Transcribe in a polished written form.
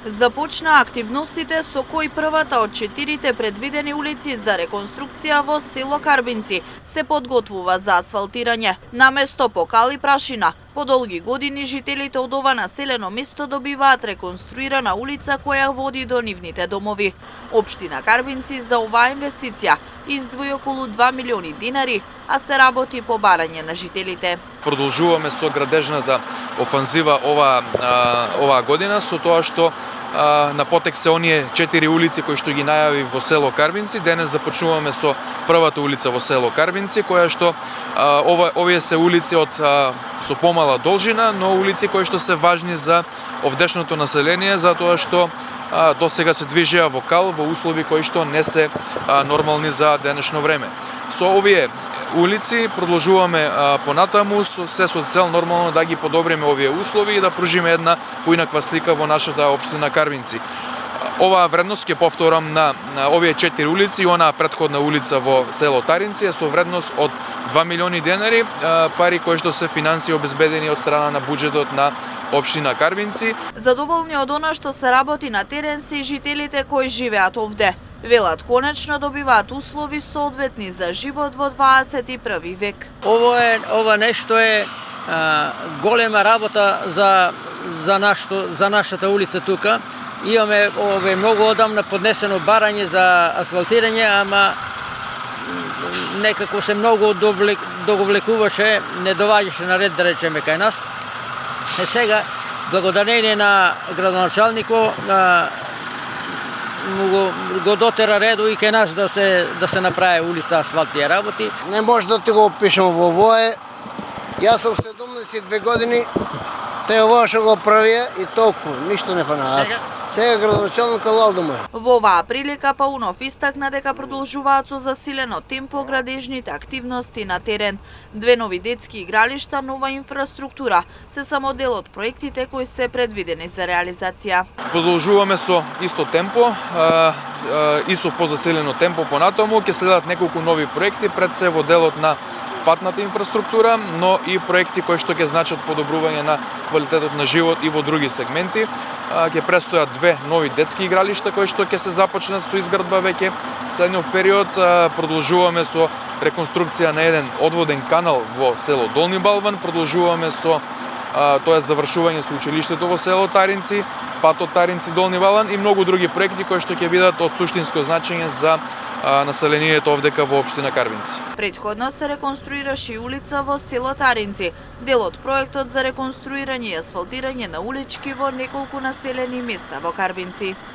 Започна активностите со кои првата од 4 предвидени улици за реконструкција во село Карбинци се подготвува за асфалтирање. Наместо покал и прашина, по долги години жителите од ова населено место добиваат реконструирана улица која води до нивните домови. Општина Карбинци за оваа инвестиција издвои околу 2 милиони динари, а се работи по барање на жителите. Продолжуваме со градежната офанзива оваа година со тоа што на потек се оние 4 улици кои што ги најави во село Карбинци. Денес започнуваме со првата улица во село Карбинци, која што овие се улици со помала должина, но улици кои што се важни за овдешното население, затоа што до сега се движеа во кал, во услови кои што не се нормални за денешно време. Со овие улици продолжуваме понатаму се со цел нормално да ги подобриме овие услови и да пружиме една поинаква слика во нашата општина Карбинци. Оваа вредност ќе повторам на овие 4 улици и онаа претходна улица во село Таринци е со вредност од 2 милиони денари, пари кои што се финансии обезбедени од страна на буџетот на општина Карбинци. Задоволни од она што се работи на терен се и жителите кои живеат овде. Велат конечно добиваат услови соодветни за живот во 21 век. Ова нешто е голема работа за нашата улица тука. Имаме многу одамна поднесено барање за асфалтирање, ама некако се многу договлекуваше, не доваѓаше на ред, да речеме, кај нас. Сега, благодарение на градоначалникот, го дотера редо и кај нас да се направи улица, асфалт и работи. Не може да ти го опишам во овое. Јас сум 72 години, те овоа што го правија и толку, ништо не фана. Сега градоначалник Лалдо му. Во оваа прилика Паунов истакна дека продолжуваат со засилено темпо градежните активности на терен. 2 нови детски игралишта, нова инфраструктура се само дел од проектите кои се предвидени за реализација. Продолжуваме со исто темпо и со позасилено темпо понатаму. Ќе следат неколку нови проекти, пред се во делот на патната инфраструктура, но и проекти кои што ќе значат подобрување на квалитетот на живот и во други сегменти. Ќе престојат 2 нови детски игралишта кои што ќе се започнат со изградба веќе следниот период. Продолжуваме со реконструкција на еден одводен канал во село Долни Балван, продолжуваме со тоа завршување со училиштето во село Таринци, патот Таринци Долни Балван и многу други проекти кои што ќе бидат од суштинско значење за населението овдека во општина Карбинци. Претходно се реконструираше и улица во село Таринци, дел од проектот за реконструирање и асфалтирање на улички во неколку населени места во Карбинци.